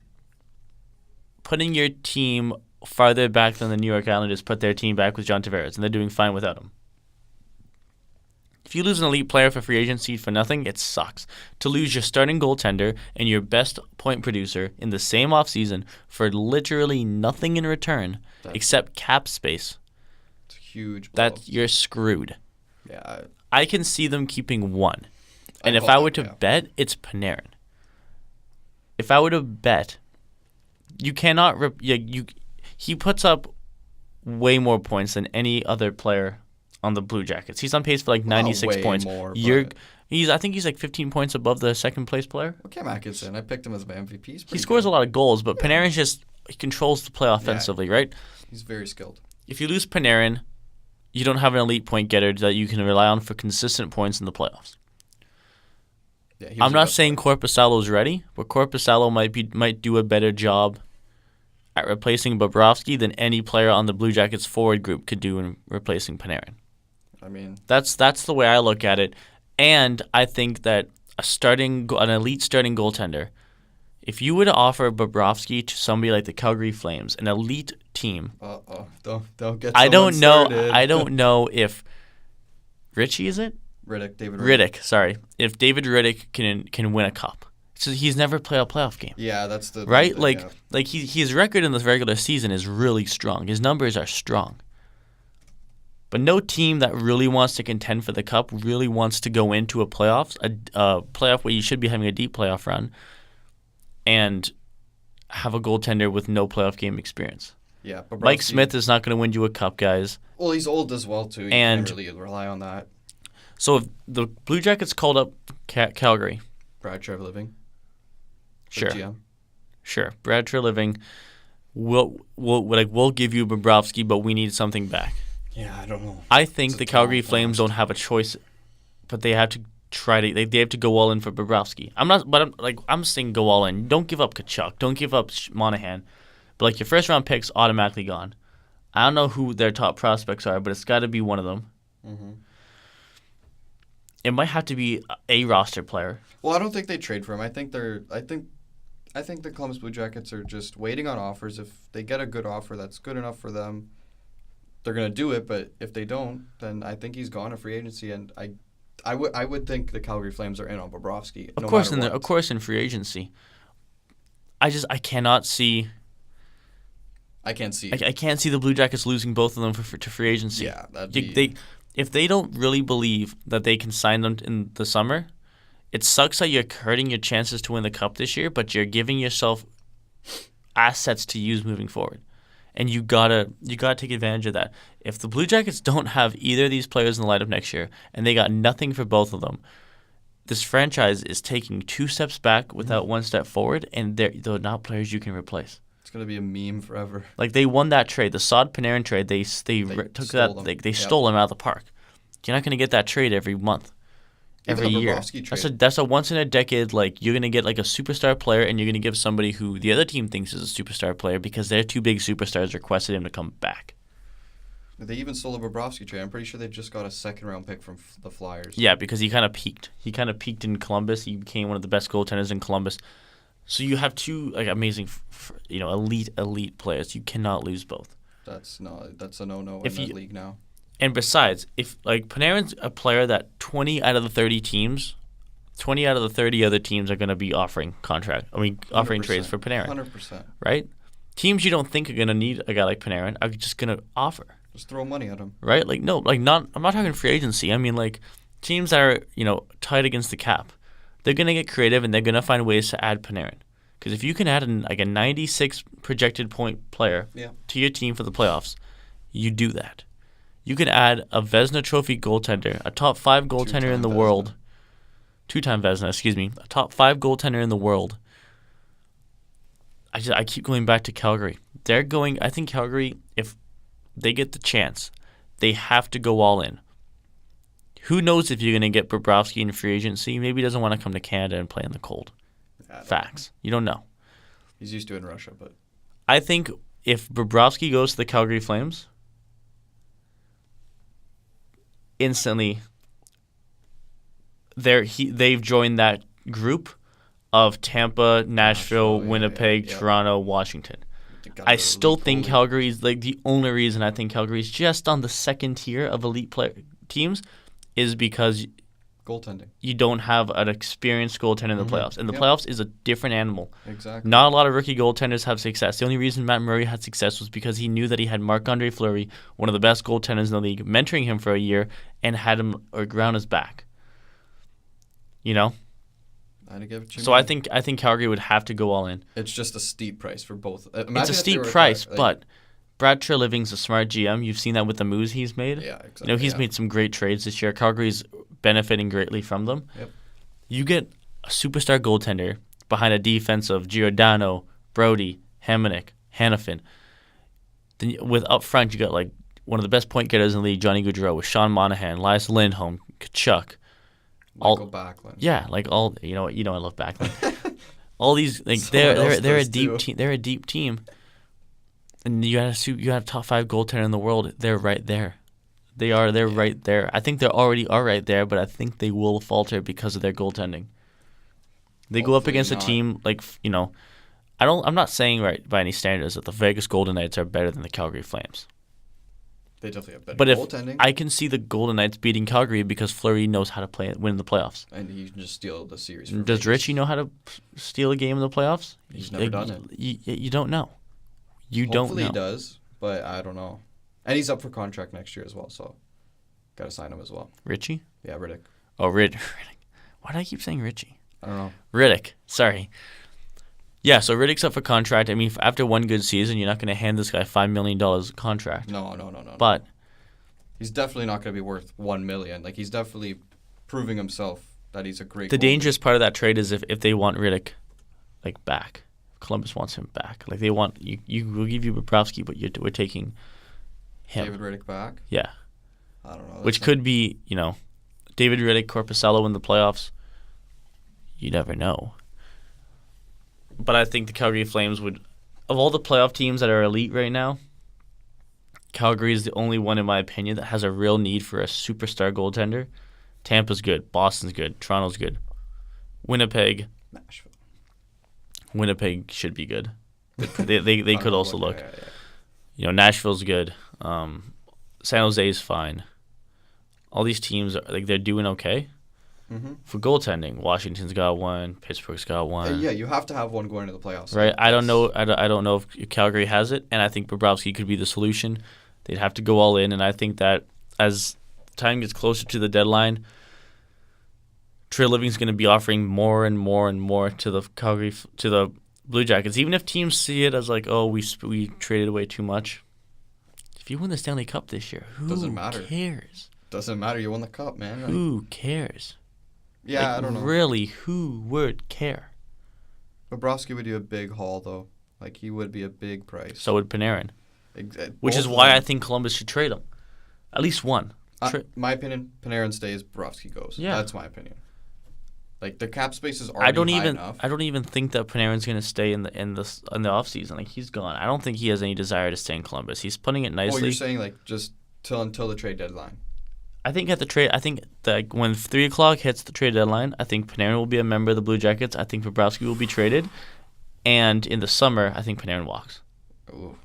Speaker 1: putting your team farther back than the New York Islanders put their team back with John Tavares, and they're doing fine without him. If you lose an elite player for free agency for nothing, it sucks. To lose your starting goaltender and your best point producer in the same offseason for literally nothing in return except cap space,
Speaker 2: it's a huge blow.
Speaker 1: You're screwed.
Speaker 2: Yeah.
Speaker 1: I can see them keeping one. And if I were to bet, it's Panarin. If I were to bet, You cannot. He puts up way more points than any other player on the Blue Jackets. He's on pace for like 96 points.
Speaker 2: More,
Speaker 1: I think he's like 15 points above the second place player.
Speaker 2: Cam Atkinson, I picked him as my MVP.
Speaker 1: He scores a lot of goals, but Panarin he controls the play offensively, right?
Speaker 2: He's very skilled.
Speaker 1: If you lose Panarin, you don't have an elite point getter that you can rely on for consistent points in the playoffs. Yeah, I'm not saying Korpisalo's ready, but Korpisalo might do a better job at replacing Bobrovsky than any player on the Blue Jackets forward group could do in replacing Panarin.
Speaker 2: I mean,
Speaker 1: that's the way I look at it, and I think that an elite starting goaltender, if you were to offer Bobrovsky to somebody like the Calgary Flames, an elite team,
Speaker 2: don't get.
Speaker 1: I don't know.
Speaker 2: Started.
Speaker 1: I don't know if Richie is it.
Speaker 2: David Riddick.
Speaker 1: Sorry, if David Riddick can win a cup. So he's never played a playoff game.
Speaker 2: Yeah, that's the
Speaker 1: right.
Speaker 2: Thing,
Speaker 1: His record in the regular season is really strong. His numbers are strong. But no team that really wants to contend for the cup really wants to go into a playoff where you should be having a deep playoff run, and have a goaltender with no playoff game experience.
Speaker 2: Yeah,
Speaker 1: Mike Smith is not going to win you a cup, guys.
Speaker 2: Well, he's old as well too. You can't really rely on that.
Speaker 1: So if the Blue Jackets called up Calgary,
Speaker 2: Brad Treliving.
Speaker 1: Sure.
Speaker 2: GM.
Speaker 1: Sure. Brad Treliving, we'll give you Bobrovsky, but we need something back.
Speaker 2: Yeah, I don't know.
Speaker 1: I think the Calgary Flames don't have a choice, but they have to try to. They have to go all in for Bobrovsky. I'm saying go all in. Don't give up Tkachuk. Don't give up Monahan. But your first round pick's automatically gone. I don't know who their top prospects are, but it's got to be one of them. Mm-hmm. It might have to be a roster player.
Speaker 2: Well, I don't think they trade for him. I think the Columbus Blue Jackets are just waiting on offers. If they get a good offer that's good enough for them, they're going to do it. But if they don't, then I think he's gone to free agency. And I would think the Calgary Flames are in on Bobrovsky.
Speaker 1: Of course, in free agency. I cannot see.
Speaker 2: I can't see.
Speaker 1: I can't see the Blue Jackets losing both of them to free agency.
Speaker 2: Yeah,
Speaker 1: if they don't really believe that they can sign them in the summer, it sucks that you're hurting your chances to win the cup this year, but you're giving yourself assets to use moving forward. And you gotta take advantage of that. If the Blue Jackets don't have either of these players in the lineup next year, and they got nothing for both of them, this franchise is taking 2 steps back without 1 step forward, and they're not players you can replace.
Speaker 2: It's gonna be a meme forever.
Speaker 1: They won that trade, the Saad Panarin trade. They took that. They stole him out of the park. You're not gonna get that trade every month, every year. That's a once in a decade. You're gonna get a superstar player, and you're gonna give somebody who the other team thinks is a superstar player because their 2 big superstars requested him to come back.
Speaker 2: They even stole a Bobrovsky trade. I'm pretty sure they just got a 2nd-round pick from the Flyers.
Speaker 1: Yeah, because he kind of peaked. He kind of peaked in Columbus. He became one of the best goaltenders in Columbus. So you have 2 amazing, elite players. You cannot lose both.
Speaker 2: That's a no-no in the league now.
Speaker 1: And besides, if Panarin's a player that 20 out of the 30 other teams are going to be offering trades for Panarin.
Speaker 2: 100%.
Speaker 1: Right? Teams you don't think are going to need a guy like Panarin are just going to offer.
Speaker 2: Just throw money at him.
Speaker 1: Right? I'm not talking free agency. I mean teams that are, tight against the cap. They're going to get creative, and they're going to find ways to add Panarin. Because if you can add a 96 projected point player to your team for the playoffs, you do that. You can add a Vezina Trophy goaltender, a top 5 goaltender in the world. 2-time Vezina, a top 5 goaltender in the world. I keep going back to Calgary. I think Calgary, if they get the chance, they have to go all in. Who knows if you're going to get Bobrovsky in free agency? Maybe he doesn't want to come to Canada and play in the cold. Facts. You don't know.
Speaker 2: He's used to it in Russia, but
Speaker 1: I think if Bobrovsky goes to the Calgary Flames, instantly they've joined that group of Tampa, Nashville, Winnipeg, Toronto, Washington. I still think Calgary is the only reason I think Calgary is just on the 2nd tier of elite teams is because
Speaker 2: goaltending.
Speaker 1: You don't have an experienced goaltender in the playoffs. And the playoffs is a different animal.
Speaker 2: Exactly.
Speaker 1: Not a lot of rookie goaltenders have success. The only reason Matt Murray had success was because he knew that he had Marc-Andre Fleury, one of the best goaltenders in the league, mentoring him for a year and had him around his back.
Speaker 2: I get what you
Speaker 1: So
Speaker 2: mean.
Speaker 1: I think Calgary would have to go all in.
Speaker 2: It's just a steep price for both.
Speaker 1: It's a steep price, but Brad Treliving's a smart GM. You've seen that with the moves he's made.
Speaker 2: Yeah, exactly.
Speaker 1: You know, he's made some great trades this year. Calgary's benefiting greatly from them.
Speaker 2: Yep.
Speaker 1: You get a superstar goaltender behind a defense of Giordano, Brody, Hamonic, Hanifin. Then with up front, you got like one of the best point getters in the league, Johnny Gaudreau, with Sean Monahan, Elias Lindholm, Kachuk.
Speaker 2: Michael Backlund.
Speaker 1: Yeah, like all I love Backlund. All these like
Speaker 2: Someone else
Speaker 1: they're a
Speaker 2: does
Speaker 1: deep
Speaker 2: too.
Speaker 1: team. They're a deep team. And you got a top 5 goaltender in the world. They're right there. They are. They're right there. I think they already are right there, but I think they will falter because of their goaltending. They go up
Speaker 2: Hopefully
Speaker 1: against
Speaker 2: not.
Speaker 1: a team like I'm not saying right by any standards that the Vegas Golden Knights are better than the Calgary Flames.
Speaker 2: They definitely have better
Speaker 1: But if
Speaker 2: goaltending.
Speaker 1: I can see the Golden Knights beating Calgary because Fleury knows how to win the playoffs.
Speaker 2: And he can just steal the series. From
Speaker 1: Does
Speaker 2: Vegas.
Speaker 1: Richie know how to steal a game in the playoffs?
Speaker 2: He's never done it.
Speaker 1: You don't know. You
Speaker 2: Hopefully
Speaker 1: don't know.
Speaker 2: he does, but I don't know. And he's up for contract next year as well, so got to sign him as well.
Speaker 1: Richie?
Speaker 2: Yeah, Riddick.
Speaker 1: Oh, Riddick. Why do I keep saying Richie?
Speaker 2: I don't know.
Speaker 1: Riddick. Sorry. Yeah, so Riddick's up for contract. I mean, after one good season, you're not going to hand this guy $5 million contract.
Speaker 2: No.
Speaker 1: But
Speaker 2: He's definitely not going to be worth $1 million. Like, he's definitely proving himself that he's a great
Speaker 1: the
Speaker 2: goalie.
Speaker 1: dangerous part of that trade is if they want Riddick, like, back. Columbus wants him back. Like, they want you will give you Bobrovsky, but we're taking him.
Speaker 2: David Riddick back?
Speaker 1: Yeah.
Speaker 2: I don't know.
Speaker 1: Which could be, David Riddick, Korpisalo in the playoffs. You never know. But I think the Calgary Flames would, of all the playoff teams that are elite right now, Calgary is the only one, in my opinion, that has a real need for a superstar goaltender. Tampa's good. Boston's good. Toronto's good. Winnipeg should be good. They could also look.
Speaker 2: Yeah.
Speaker 1: Nashville's good. San Jose's fine. All these teams they're doing okay.
Speaker 2: Mm-hmm.
Speaker 1: For goaltending, Washington's got one. Pittsburgh's got one.
Speaker 2: Yeah, you have to have one going to the playoffs.
Speaker 1: Right. I don't know. I don't know if Calgary has it, and I think Bobrovsky could be the solution. They'd have to go all in, and I think that as time gets closer to the deadline, Treliving's going to be offering more and more and more to the Blue Jackets. Even if teams see it as like, oh, we traded away too much. If you win the Stanley Cup this year, who
Speaker 2: Doesn't matter.
Speaker 1: cares?
Speaker 2: Doesn't matter. You won the cup, man.
Speaker 1: Who cares?
Speaker 2: Yeah, I don't know.
Speaker 1: Really, who would care?
Speaker 2: Bobrovsky would do a big haul, though. Like, he would be a big price.
Speaker 1: So would Panarin. Which
Speaker 2: Both
Speaker 1: is
Speaker 2: of
Speaker 1: why
Speaker 2: them.
Speaker 1: I think Columbus should trade him. At least one.
Speaker 2: My opinion, Panarin stays, Bobrovsky goes.
Speaker 1: Yeah.
Speaker 2: That's my opinion. Like, the cap space is already high enough.
Speaker 1: I don't even think that Panarin's going to stay in the offseason. Like, he's gone. I don't think he has any desire to stay in Columbus. He's putting it nicely.
Speaker 2: Oh, you're saying, like, just until the trade deadline.
Speaker 1: I think that when 3 o'clock hits the trade deadline, I think Panarin will be a member of the Blue Jackets. I think Bobrovsky will be traded. And in the summer, I think Panarin walks.
Speaker 2: Ooh.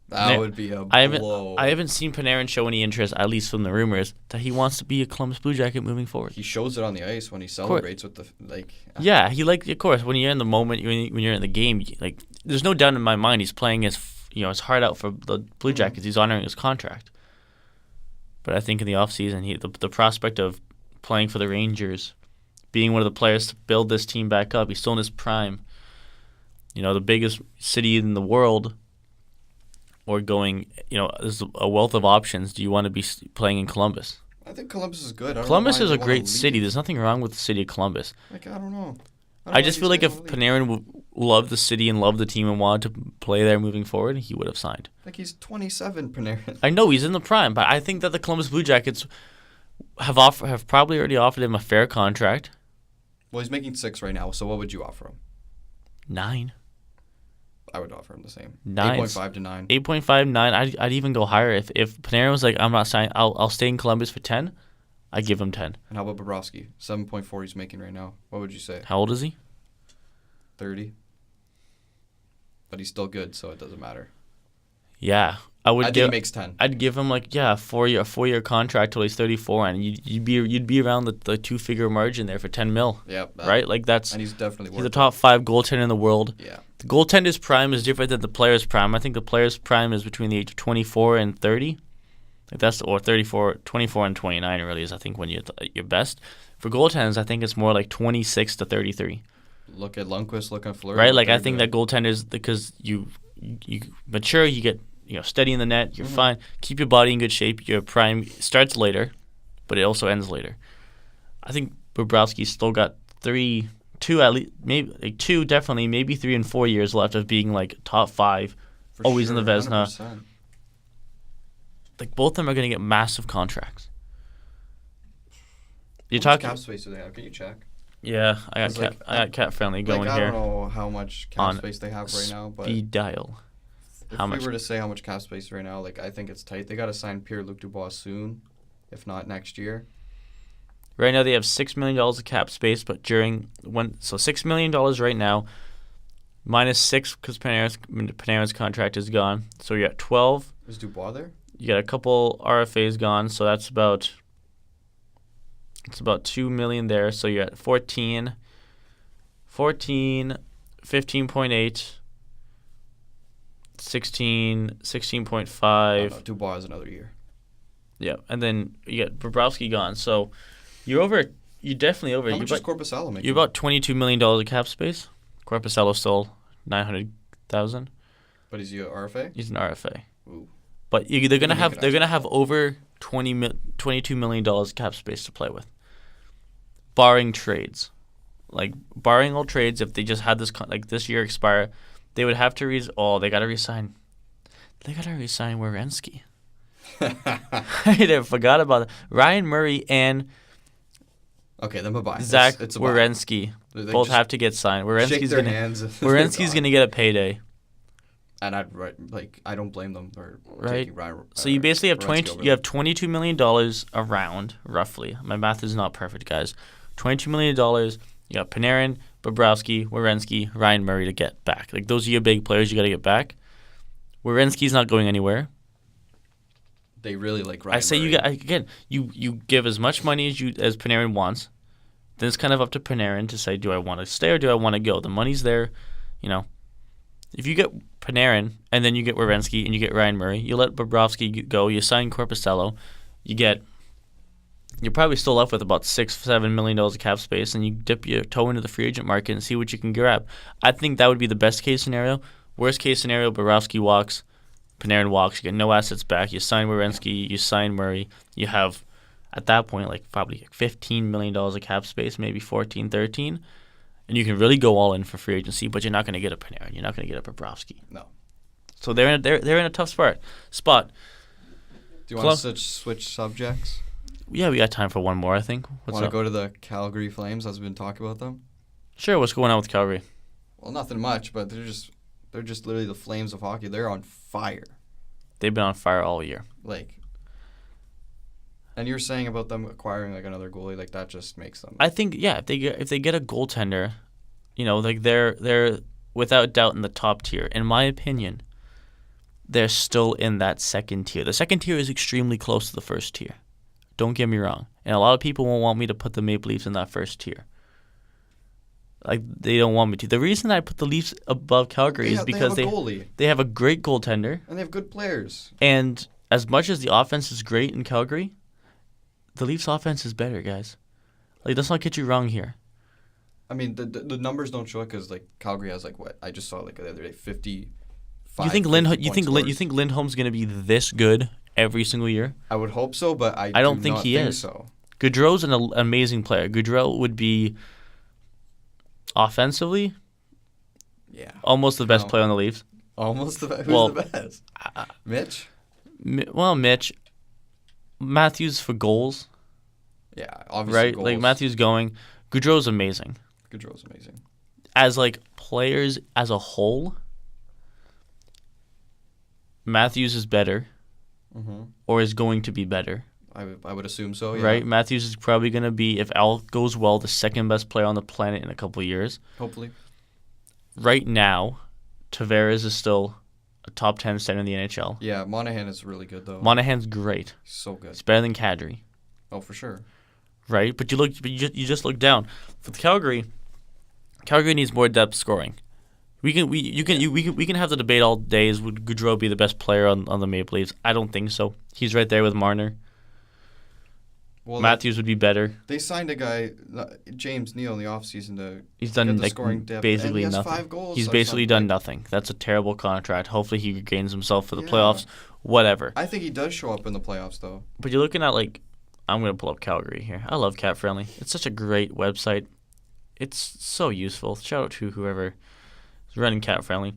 Speaker 2: That would be a blow.
Speaker 1: I haven't seen Panarin show any interest, at least from the rumors, that he wants to be a Columbus Blue Jacket moving forward.
Speaker 2: He shows it on the ice when he celebrates with the
Speaker 1: Yeah, of course, when you're in the moment, when you're in the game, there's no doubt in my mind he's playing his heart out for the Blue Jackets. He's honoring his contract. But I think in the offseason, the prospect of playing for the Rangers, being one of the players to build this team back up, he's still in his prime. The biggest city in the world. Or going, there's a wealth of options. Do you want to be playing in Columbus?
Speaker 2: I think Columbus is good.
Speaker 1: Columbus is a great city. There's nothing wrong with the city of Columbus.
Speaker 2: Like, I don't know.
Speaker 1: I just feel like if Panarin loved the city and loved the team and wanted to play there moving forward, he would have signed.
Speaker 2: Like, he's 27, Panarin.
Speaker 1: I know he's in the prime, but I think that the Columbus Blue Jackets have probably already offered him a fair contract.
Speaker 2: Well, he's making 6 right now, so what would you offer him?
Speaker 1: 9.
Speaker 2: I would offer him the same.
Speaker 1: 8.5
Speaker 2: to 9.
Speaker 1: 8.5, 9. I'd even go higher. If Panarin was like, I'm not signing, I'll stay in Columbus for 10, I'd give him 10.
Speaker 2: And how about Bobrovsky? 7.4 he's making right now. What would you say?
Speaker 1: How old is he?
Speaker 2: 30. But he's still good, so it doesn't matter.
Speaker 1: Yeah.
Speaker 2: I think he makes 10.
Speaker 1: I'd give him a 4-year contract till he's 34, and you'd be around the 2-figure margin there for $10 million.
Speaker 2: Yeah.
Speaker 1: Right? Like that's.
Speaker 2: And he's definitely
Speaker 1: he's a top 5 goaltender in the world.
Speaker 2: Yeah.
Speaker 1: The goaltender's prime is different than the player's prime. I think the player's prime is between the age of 24 and 30. Or 24 and 29 really is I think when you're at your best. For goaltenders, I think it's more like 26 to 33.
Speaker 2: Look at Lundqvist, look at Fleury.
Speaker 1: Right? Like, I think that goaltenders, because you mature, you get steady in the net, you're fine. Keep your body in good shape. Your prime starts later, but it also ends later. I think Bobrovsky's still got two at least, maybe like 2 definitely, maybe 3 and 4 years left of being like top 5,
Speaker 2: For
Speaker 1: always
Speaker 2: sure,
Speaker 1: in the Vezina.
Speaker 2: 100%.
Speaker 1: Like, both of them are going to get massive contracts. You're
Speaker 2: How much
Speaker 1: talking
Speaker 2: cap space do they have? Can you check?
Speaker 1: Yeah, I
Speaker 2: It's
Speaker 1: got cat friendly going
Speaker 2: I
Speaker 1: here
Speaker 2: don't know how much cap
Speaker 1: on
Speaker 2: space they have right now, but
Speaker 1: speed dial.
Speaker 2: if
Speaker 1: How
Speaker 2: we
Speaker 1: much?
Speaker 2: were to say how much cap space right now, like I think it's tight. They got to sign Pierre-Luc Dubois soon, if not next year.
Speaker 1: Right now they have $6 million of cap space, but so $6 million right now, minus 6 because Panarin's contract is gone. So you're at 12.
Speaker 2: Is Dubois there?
Speaker 1: You got a couple RFAs gone, so that's about $2 million there. So you're at 14, 15.8, 16, 16.5.
Speaker 2: No, Dubois is another year.
Speaker 1: Yeah, and then you got Bobrovsky gone. So you're over. You're definitely over.
Speaker 2: How much is Korpisalo making?
Speaker 1: You're about $22 million of cap space. Korpisalo's still $900,000.
Speaker 2: But is he a RFA?
Speaker 1: He's an RFA.
Speaker 2: Ooh.
Speaker 1: But they're gonna have over $22 million cap space to play with, barring trades. Like, barring all trades, if they just had this year expire, they would have to they gotta resign. They gotta resign Werenski. I forgot about it. Ryan Murray and
Speaker 2: Okay, then bye-bye.
Speaker 1: Zach
Speaker 2: It's
Speaker 1: Werenski both have to get signed. Werenski's gonna get a payday.
Speaker 2: And I don't blame them for taking Ryan.
Speaker 1: So you basically have
Speaker 2: Werenski
Speaker 1: you have $22 million around, roughly. My math is not perfect, guys. $22 million. You got Panarin, Bobrovsky, Werenski, Ryan Murray to get back. Like, those are your big players you got to get back. Werenski's not going anywhere.
Speaker 2: They really like Ryan
Speaker 1: I say
Speaker 2: Murray.
Speaker 1: you give as much money as Panarin wants. Then it's kind of up to Panarin to say, do I want to stay or do I want to go? The money's there, If you get Panarin and then you get Werenski and you get Ryan Murray, you let Bobrovsky go, you sign Korpisalo, you're probably still left with about $6-7 million of cap space, and you dip your toe into the free agent market and see what you can grab. I think that would be the best case scenario. Worst case scenario, Bobrovsky walks, Panarin walks, you get no assets back, you sign Werenski, you sign Murray, you have, at that point, probably $15 million of cap space, maybe 14, 13, and you can really go all in for free agency, but you're not going to get a Panarin, you're not going to get a Bobrovsky.
Speaker 2: No.
Speaker 1: So they're in a tough spot.
Speaker 2: Do you want to switch subjects?
Speaker 1: Yeah, we got time for one more, I think.
Speaker 2: Want to go to the Calgary Flames, as we've been talking about them?
Speaker 1: Sure, what's going on with Calgary?
Speaker 2: Well, nothing much, but they're just literally the Flames of hockey. They're on fire.
Speaker 1: They've been on fire all year.
Speaker 2: And you're saying about them acquiring another goalie, that just makes them.
Speaker 1: I think if they get a goaltender, they're without doubt in the top tier. In my opinion, they're still in that second tier. The second tier is extremely close to the first tier. Don't get me wrong. And a lot of people won't want me to put the Maple Leafs in that first tier. They don't want me to. The reason I put the Leafs above Calgary is because they have a great goaltender.
Speaker 2: And they have good players.
Speaker 1: And as much as the offense is great in Calgary, the Leafs' offense is better, guys. Let's not get you wrong here.
Speaker 2: I mean, the numbers don't show it because Calgary has what I just saw the other day, 55.
Speaker 1: You think Lindholm's going to be this good every single year?
Speaker 2: I would hope so, but I
Speaker 1: don't think he is.
Speaker 2: So.
Speaker 1: Gaudreau's an amazing player. Gaudreau would be offensively, almost the best player on the Leafs.
Speaker 2: Almost the best. Who's the best? Mitch.
Speaker 1: Mitch. Matthews for goals.
Speaker 2: Yeah, obviously.
Speaker 1: Right,
Speaker 2: goals.
Speaker 1: Matthews going. Gaudreau's amazing. As players as a whole, Matthews is better, or is going to be better.
Speaker 2: I would assume so. Yeah.
Speaker 1: Right, Matthews is probably going to be, if all goes well, the second best player on the planet in a couple of years.
Speaker 2: Hopefully.
Speaker 1: Right now, Tavares is still a top 10 center in the NHL.
Speaker 2: Yeah, Monahan is really good though.
Speaker 1: Monahan's great.
Speaker 2: He's so good.
Speaker 1: It's better than Kadri.
Speaker 2: Oh, for sure.
Speaker 1: Right, but you just look down. For Calgary needs more depth scoring. We can have the debate all day. Would Gaudreau be the best player on the Maple Leafs? I don't think so. He's right there with Marner.
Speaker 2: Well,
Speaker 1: Matthews would be better.
Speaker 2: They signed a guy, James Neal, in the offseason to
Speaker 1: He's done
Speaker 2: get the
Speaker 1: like
Speaker 2: scoring depth.
Speaker 1: basically
Speaker 2: and he has
Speaker 1: nothing.
Speaker 2: 5 goals.
Speaker 1: He's
Speaker 2: or
Speaker 1: basically
Speaker 2: something.
Speaker 1: done nothing. That's a terrible contract. Hopefully he regains himself for the
Speaker 2: Yeah.
Speaker 1: playoffs. Whatever.
Speaker 2: I think he does show up in the playoffs, though.
Speaker 1: But you're looking at like, I'm gonna pull up Calgary here. I love Cap Friendly. It's such a great website. It's so useful. Shout out to whoever is running Cap Friendly.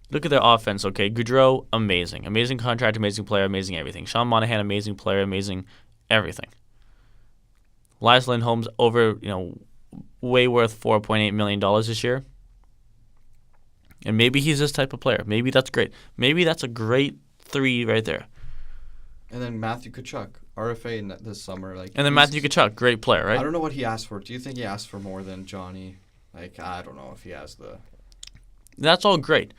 Speaker 1: Look at their offense. Okay, Gaudreau, amazing contract, amazing player, amazing everything. Sean Monahan, amazing player, amazing everything. Elias Lindholm's over, way worth $4.8 million this year. And maybe he's this type of player. Maybe that's great. Maybe that's a great 3 right there.
Speaker 2: And then Matthew Tkachuk, RFA this summer.
Speaker 1: And then Matthew Tkachuk, great player, right?
Speaker 2: I don't know what he asked for. Do you think he asked for more than Johnny? I don't know if he has the...
Speaker 1: That's all great.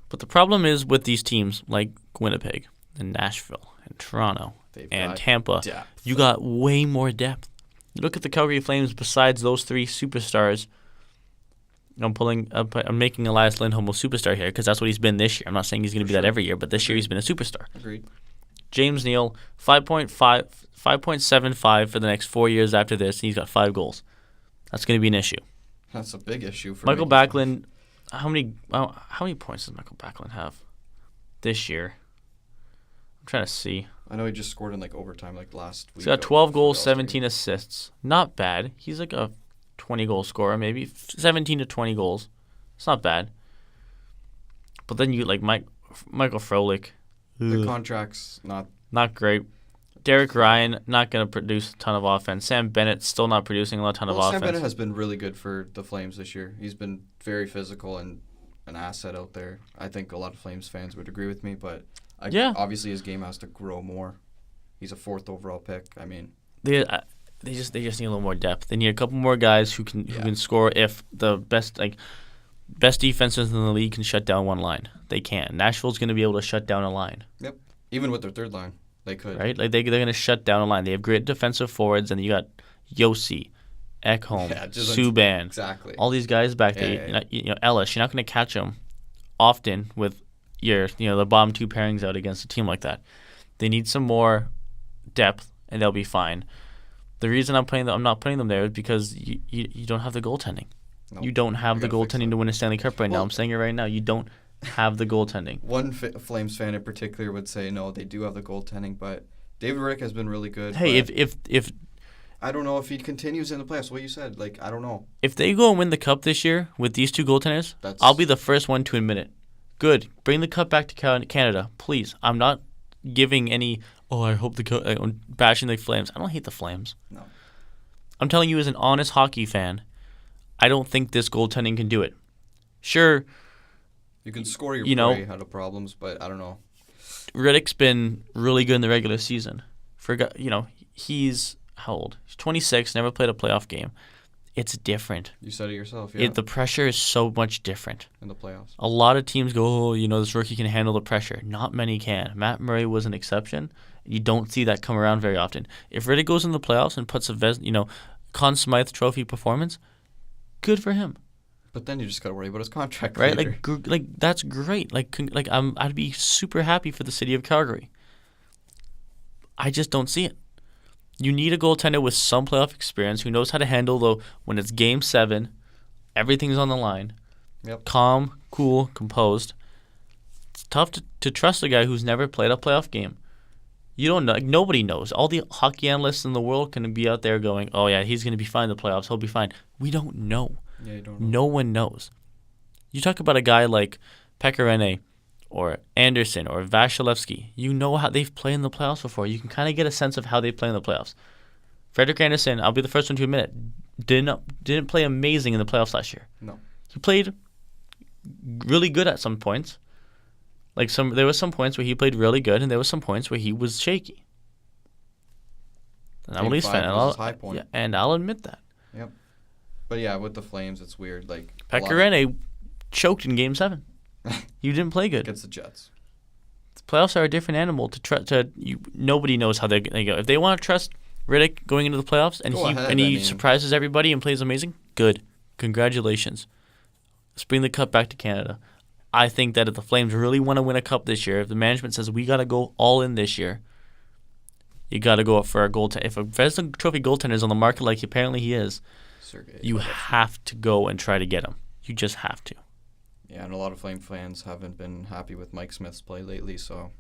Speaker 1: But the problem is with these teams like Winnipeg and Nashville and Toronto and Tampa,
Speaker 2: depth.
Speaker 1: you got way more depth. You look at the Calgary Flames besides those 3 superstars. I'm making Elias Lindholm a superstar here because that's what he's been this year. I'm not saying he's going to be that every year, but this year he's been a superstar.
Speaker 2: Agreed.
Speaker 1: James Neal, 5.75 for the next 4 years after this, and he's got 5 goals. That's going to be an issue.
Speaker 2: That's a big issue for
Speaker 1: Michael Backlund. How many points does Michael Backlund have this year? I'm trying to see.
Speaker 2: I know he just scored in overtime last week.
Speaker 1: He's got 12 goals, 17 assists. Not bad. He's like a 20-goal scorer, maybe 17 to 20 goals. It's not bad. But then you Michael Frolik.
Speaker 2: The contract's
Speaker 1: not great. Derek Ryan, not going to produce a ton of offense. Sam Bennett, still not producing a ton of offense.
Speaker 2: Sam Bennett has been really good for the Flames this year. He's been very physical and an asset out there. I think a lot of Flames fans would agree with me, but obviously his game has to grow more. He's a 4th overall pick. I mean,
Speaker 1: they just need a little more depth. They need a couple more guys who can score. If the best defenses in the league can shut down one line, they can. Nashville's going to be able to shut down a line.
Speaker 2: Yep, even with their 3rd line. They could.
Speaker 1: Right? They're going to shut down a line. They have great defensive forwards, and you got Yossi, Ekholm, Subban.
Speaker 2: Exactly.
Speaker 1: All these guys back there. Ellis, you're not going to catch them often with the bottom 2 pairings out against a team like that. They need some more depth, and they'll be fine. The reason I'm not putting them there is because you don't have the goaltending. Nope. You don't have the goaltending to win a Stanley Cup right now. I'm saying it right now. You don't have the goaltending.
Speaker 2: One Flames fan in particular would say no, they do have the goaltending, but David Rick has been really good.
Speaker 1: Hey, if
Speaker 2: I don't know if he continues in the playoffs. What you said, I don't know.
Speaker 1: If they go and win the cup this year with these 2 goaltenders, I'll be the first one to admit it. Good, bring the cup back to Canada, please. I'm not giving any. Oh, I hope I'm bashing the Flames. I don't hate the Flames.
Speaker 2: No.
Speaker 1: I'm telling you, as an honest hockey fan, I don't think this goaltending can do it. Sure.
Speaker 2: You can score your way out of problems, but I don't know.
Speaker 1: Riddick's been really good in the regular season. He's how old? He's 26, never played a playoff game. It's different.
Speaker 2: You said it yourself, yeah.
Speaker 1: The pressure is so much different.
Speaker 2: In the playoffs.
Speaker 1: A lot of teams go, this rookie can handle the pressure. Not many can. Matt Murray was an exception. You don't see that come around very often. If Riddick goes in the playoffs and puts a Conn Smythe Trophy performance, good for him.
Speaker 2: But then you just got to worry about his contract,
Speaker 1: right?
Speaker 2: Later.
Speaker 1: That's great. I'd be super happy for the city of Calgary. I just don't see it. You need a goaltender with some playoff experience who knows how to handle when it's Game 7, everything's on the line.
Speaker 2: Yep.
Speaker 1: Calm, cool, composed. It's tough to trust a guy who's never played a playoff game. You don't know. Nobody knows. All the hockey analysts in the world can be out there going, "Oh yeah, he's going to be fine in the playoffs. He'll be fine." We don't know.
Speaker 2: Yeah, you don't know.
Speaker 1: No one knows. You talk about a guy like Pekka or Anderson or Vasilevsky. You know how they've played in the playoffs before. You can kind of get a sense of how they play in the playoffs. Frederik Andersen, I'll be the first one to admit it, didn't play amazing in the playoffs last year.
Speaker 2: No.
Speaker 1: He played really good at some points. There were some points where he played really good, and there were some points where he was shaky. And I'm a Leafs fan, and I'll admit that.
Speaker 2: Yep. But yeah, with the Flames, it's weird.
Speaker 1: Pekka choked in Game 7. You didn't play good.
Speaker 2: Against the Jets.
Speaker 1: The playoffs are a different animal. Nobody knows how they go. If they want to trust Riddick going into the playoffs and he surprises everybody and plays amazing, good. Congratulations. Let's bring the cup back to Canada. I think that if the Flames really want to win a cup this year, if the management says we got to go all in this year, you got to go up for a goaltender. If a Vezina Trophy goaltender is on the market like apparently he is, you have to go and try to get him. You just have to.
Speaker 2: Yeah, and a lot of Flame fans haven't been happy with Mike Smith's play lately, so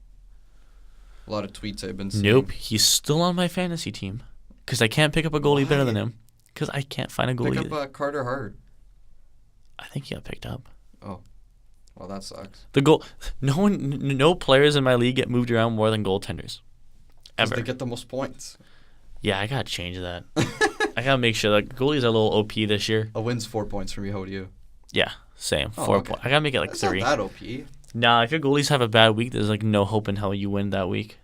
Speaker 2: a lot of tweets I've been seeing.
Speaker 1: Nope, he's still on my fantasy team because I can't pick up a goalie better than him because I can't find a goalie.
Speaker 2: Pick up Carter Hart.
Speaker 1: I think he got picked up.
Speaker 2: Oh, well, that sucks.
Speaker 1: No players in my league get moved around more than goaltenders. Ever.
Speaker 2: They get the most points.
Speaker 1: Yeah, I gotta change that. I gotta make sure that goalies are a little OP this year.
Speaker 2: A win's 4 points from you. How do you?
Speaker 1: Yeah, same. 4 points. I gotta make it like
Speaker 2: That's
Speaker 1: 3.
Speaker 2: Not that OP.
Speaker 1: Nah, if your goalies have a bad week, there's like no hope in hell you win that week.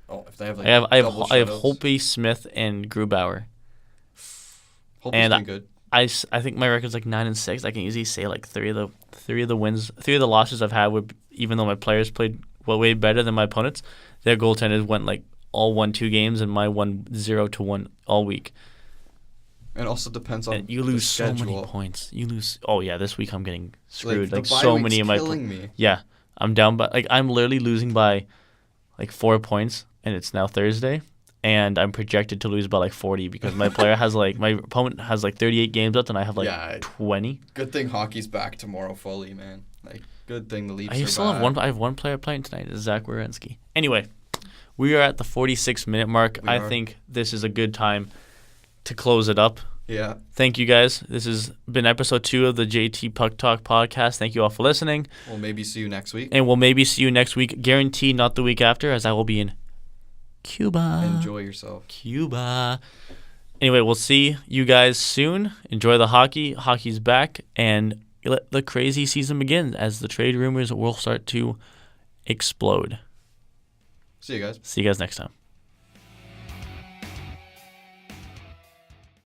Speaker 2: Oh, if they have like
Speaker 1: I have Holtby, Smith, and Grubauer.
Speaker 2: Holtby's been good.
Speaker 1: I think my record's like 9-6. I can easily say like three of the losses I've had, even though my players played way better than my opponents, their goaltenders went like all won 2 games and my won 0-1 all week.
Speaker 2: It also depends on
Speaker 1: you lose so many points. You lose. Oh yeah, this week I'm getting screwed. Like so many of my.
Speaker 2: Me.
Speaker 1: Yeah, I'm down by I'm literally losing by like 4 points, and it's now Thursday, and I'm projected to lose by like 40 because my opponent has like 38 games left, and I have like 20.
Speaker 2: Good thing hockey's back tomorrow fully, man. Like good thing the Leafs.
Speaker 1: I have one player playing tonight. It's Zach Werenski. Anyway, we are at the 46-minute mark. I think this is a good time to close it up.
Speaker 2: Yeah.
Speaker 1: Thank you guys. This has been episode 2 of the JT Puck Talk podcast. Thank you all for listening.
Speaker 2: We'll maybe see you next week.
Speaker 1: And we'll maybe see you next week. Guaranteed not the week after, as I will be in Cuba.
Speaker 2: Enjoy yourself.
Speaker 1: Cuba. Anyway, we'll see you guys soon. Enjoy the hockey. Hockey's back. And let the crazy season begin as the trade rumors will start to explode.
Speaker 2: See you guys.
Speaker 1: See you guys next time.